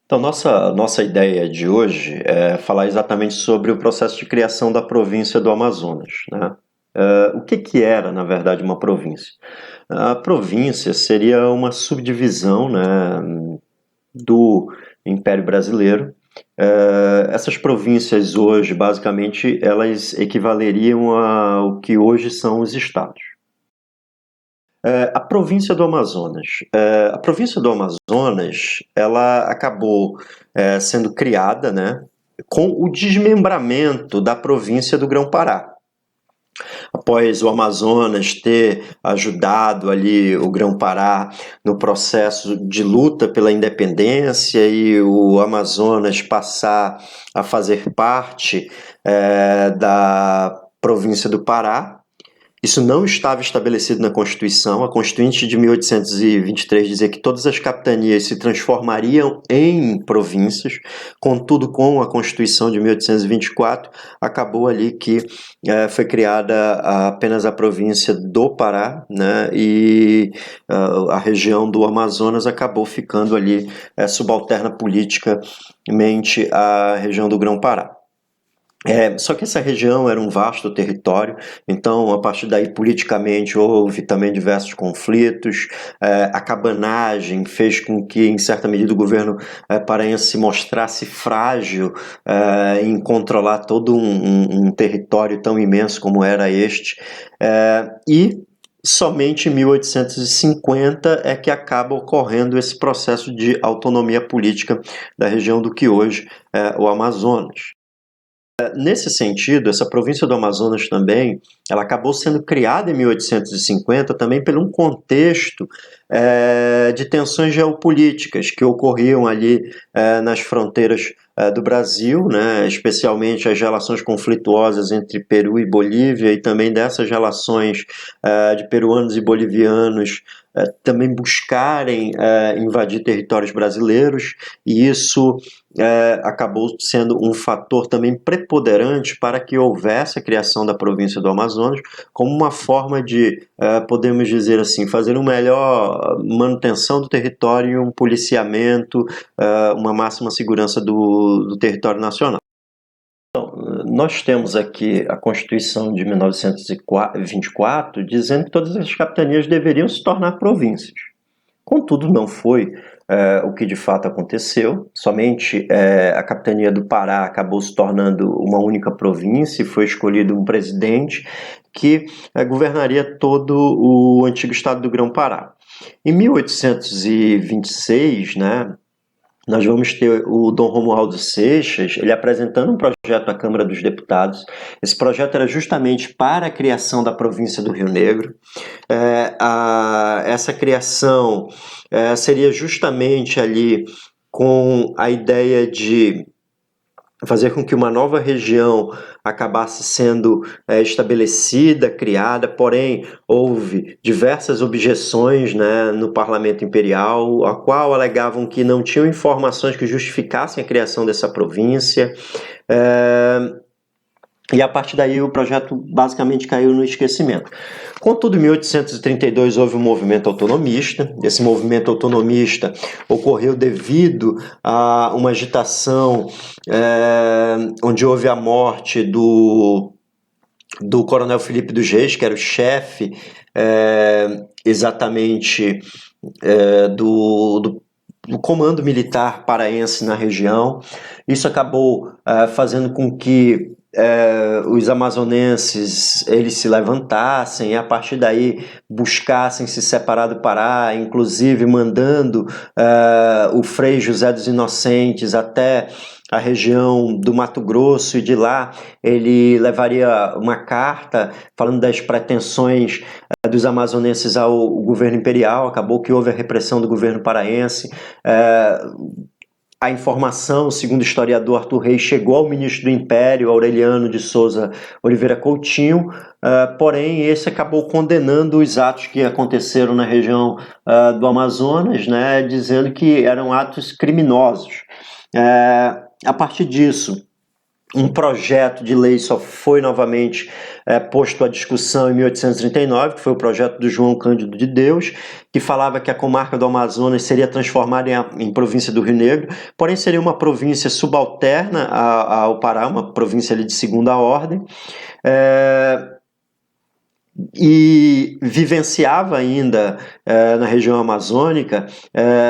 Então, nossa ideia de hoje é falar exatamente sobre o processo de criação da província do Amazonas, né? O que era, na verdade, uma província? A província seria uma subdivisão, né, do Império Brasileiro. Essas províncias hoje, basicamente, elas equivaleriam ao que hoje são os estados. A província do Amazonas. A província do Amazonas, ela acabou sendo criada, né, com o desmembramento da província do Grão-Pará. Após o Amazonas ter ajudado ali o Grão-Pará no processo de luta pela independência e o Amazonas passar a fazer parte da província do Pará. Isso não estava estabelecido na Constituição. A Constituinte de 1823 dizia que todas as capitanias se transformariam em províncias. Contudo, com a Constituição de 1824, acabou ali que foi criada apenas a província do Pará, né? E a região do Amazonas acabou ficando ali subalterna politicamente à região do Grão-Pará. Só que essa região era um vasto território, então a partir daí politicamente houve também diversos conflitos, a cabanagem fez com que em certa medida o governo paraense se mostrasse frágil em controlar todo um território tão imenso como era este, e somente em 1850 é que acaba ocorrendo esse processo de autonomia política da região do que hoje é o Amazonas. Nesse sentido, essa província do Amazonas também, ela acabou sendo criada em 1850 também por um contexto de tensões geopolíticas que ocorriam ali nas fronteiras do Brasil, né, especialmente as relações conflituosas entre Peru e Bolívia e também dessas relações de peruanos e bolivianos também buscarem invadir territórios brasileiros, e isso acabou sendo um fator também preponderante para que houvesse a criação da província do Amazonas como uma forma de, podemos dizer assim, fazer uma melhor manutenção do território e um policiamento, uma máxima segurança do território nacional. Então, nós temos aqui a Constituição de 1924 dizendo que todas as capitanias deveriam se tornar províncias. Contudo, não foi o que de fato aconteceu. Somente a capitania do Pará acabou se tornando uma única província e foi escolhido um presidente que governaria todo o antigo estado do Grão-Pará. Em 1826, né, nós vamos ter o Dom Romualdo Seixas, ele apresentando um projeto à Câmara dos Deputados. Esse projeto era justamente para a criação da província do Rio Negro. Essa criação seria justamente ali com a ideia de fazer com que uma nova região acabasse sendo estabelecida, criada, porém houve diversas objeções, né, no Parlamento Imperial, a qual alegavam que não tinham informações que justificassem a criação dessa província. E a partir daí o projeto basicamente caiu no esquecimento. Contudo, em 1832 houve um movimento autonomista. Esse movimento autonomista ocorreu devido a uma agitação onde houve a morte do Coronel Felipe dos Reis, que era o chefe exatamente do comando militar paraense na região. Isso acabou fazendo com que os amazonenses eles se levantassem e a partir daí buscassem se separar do Pará, inclusive mandando o Frei José dos Inocentes até a região do Mato Grosso, e de lá ele levaria uma carta falando das pretensões dos amazonenses ao governo imperial. Acabou que houve a repressão do governo paraense. A informação, segundo o historiador Arthur Reis, chegou ao ministro do Império, Aureliano de Souza Oliveira Coutinho, porém esse acabou condenando os atos que aconteceram na região do Amazonas, né, dizendo que eram atos criminosos. A partir disso, Um projeto de lei só foi novamente posto à discussão em 1839, que foi o projeto do João Cândido de Deus, que falava que a comarca do Amazonas seria transformada em província do Rio Negro, porém seria uma província subalterna ao Pará, uma província ali de segunda ordem, e vivenciava ainda na região amazônica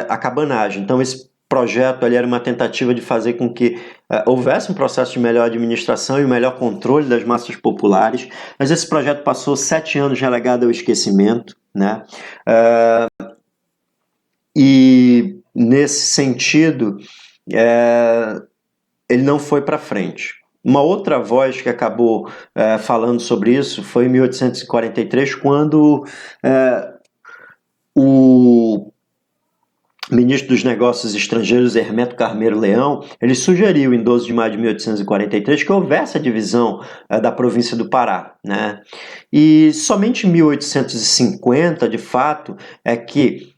a cabanagem. Então esse projeto ali era uma tentativa de fazer com que houvesse um processo de melhor administração e um melhor controle das massas populares, mas esse projeto passou 7 anos relegado ao esquecimento, né? E nesse sentido ele não foi para frente. Uma outra voz que acabou falando sobre isso foi em 1843, quando o ministro dos Negócios Estrangeiros, Hermeto Carneiro Leão, ele sugeriu em 12 de maio de 1843 que houvesse a divisão da província do Pará, né? E somente em 1850, de fato, é que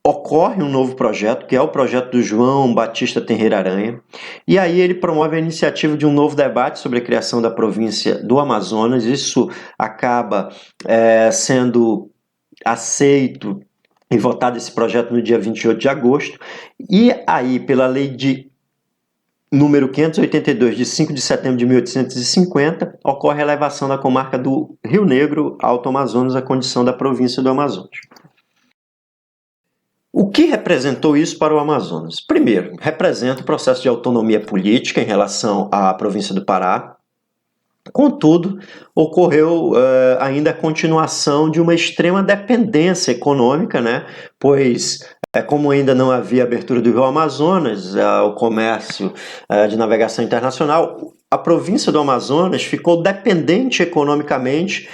ocorre um novo projeto, que é o projeto do João Batista Tenreira Aranha, e aí ele promove a iniciativa de um novo debate sobre a criação da província do Amazonas. Isso acaba sendo aceito e votado esse projeto no dia 28 de agosto, e aí, pela lei de número 582, de 5 de setembro de 1850, ocorre a elevação da comarca do Rio Negro, Alto Amazonas, à condição da província do Amazonas. O que representou isso para o Amazonas? Primeiro, representa o processo de autonomia política em relação à província do Pará. Contudo, ocorreu ainda a continuação de uma extrema dependência econômica, né? Pois, como ainda não havia abertura do Rio Amazonas ao comércio de navegação internacional, a província do Amazonas ficou dependente economicamente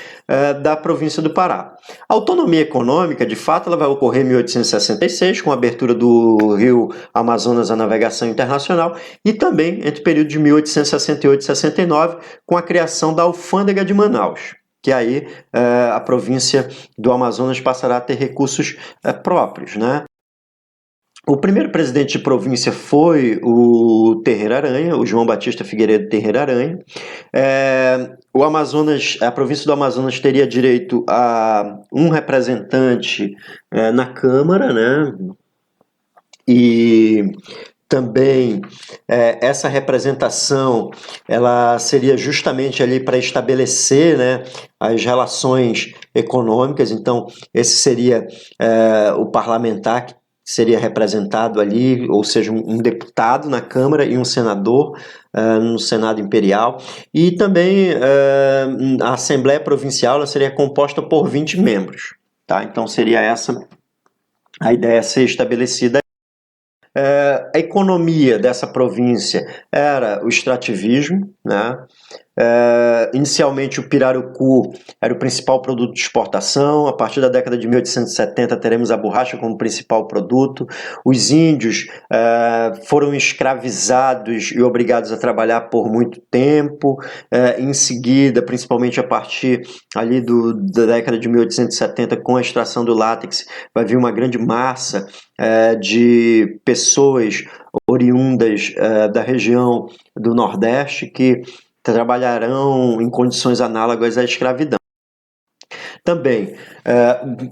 da província do Pará. A autonomia econômica, de fato, ela vai ocorrer em 1866, com a abertura do Rio Amazonas à navegação internacional, e também entre o período de 1868 e 69, com a criação da Alfândega de Manaus, que aí a província do Amazonas passará a ter recursos próprios, né? O primeiro presidente de província foi o Tenreira Aranha, o João Batista Figueiredo Tenreira Aranha. O Amazonas, a província do Amazonas teria direito a um representante na Câmara, né? E também essa representação ela seria justamente ali para estabelecer, né, as relações econômicas. Então esse seria o parlamentar que seria representado ali, ou seja, um deputado na Câmara e um senador no Senado Imperial. E também a Assembleia Provincial ela seria composta por 20 membros. Tá? Então seria essa a ideia a ser estabelecida. A economia dessa província era o extrativismo, né? Inicialmente o pirarucu era o principal produto de exportação. A partir da década de 1870 teremos a borracha como principal produto. Os índios foram escravizados e obrigados a trabalhar por muito tempo. Em seguida, principalmente a partir ali da década de 1870, com a extração do látex, vai vir uma grande massa de pessoas oriundas da região do Nordeste que trabalharão em condições análogas à escravidão. Também,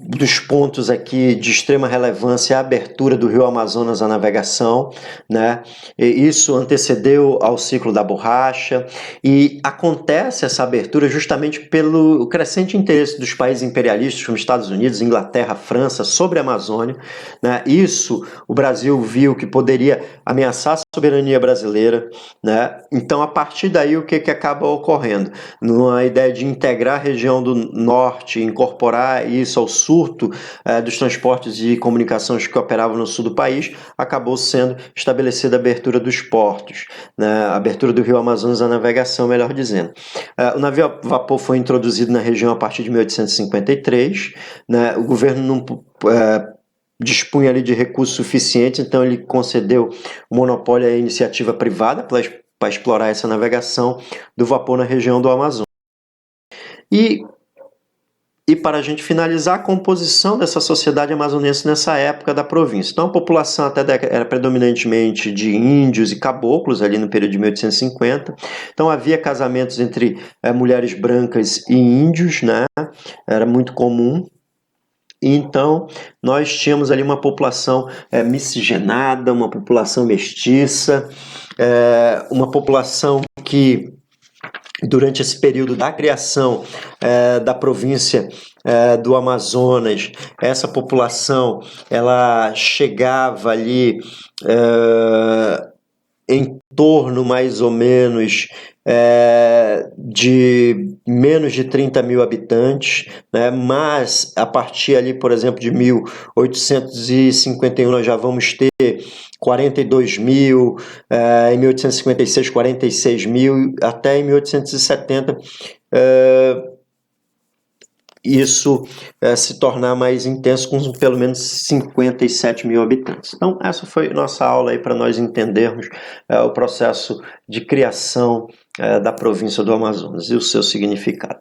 dos pontos aqui de extrema relevância, a abertura do Rio Amazonas à navegação, né? E isso antecedeu ao ciclo da borracha, e acontece essa abertura justamente pelo crescente interesse dos países imperialistas, como Estados Unidos, Inglaterra, França, sobre a Amazônia, né? Isso o Brasil viu que poderia ameaçar a soberania brasileira, né? Então, a partir daí, o que acaba ocorrendo? Numa ideia de integrar a região do norte, incorporar isso ao surto dos transportes e comunicações que operavam no sul do país, acabou sendo estabelecida a abertura dos portos, né? A abertura do Rio Amazonas à navegação, melhor dizendo. O navio a vapor foi introduzido na região a partir de 1853, né? O governo não dispunha ali de recursos suficientes, então ele concedeu o monopólio à iniciativa privada para explorar essa navegação do vapor na região do Amazonas. E e para a gente finalizar a composição dessa sociedade amazonense nessa época da província. Então a população até era predominantemente de índios e caboclos ali no período de 1850. Então havia casamentos entre mulheres brancas e índios, né? Era muito comum. Então, nós tínhamos ali uma população miscigenada, uma população mestiça, uma população que, durante esse período da criação da província do Amazonas, essa população ela chegava ali em torno mais ou menos de menos de 30 mil habitantes, né? Mas a partir ali, por exemplo, de 1851 nós já vamos ter 42 mil, em 1856 46 mil, até em 1870 isso se tornar mais intenso com pelo menos 57 mil habitantes. Então essa foi nossa aula aí para nós entendermos o processo de criação da província do Amazonas e o seu significado.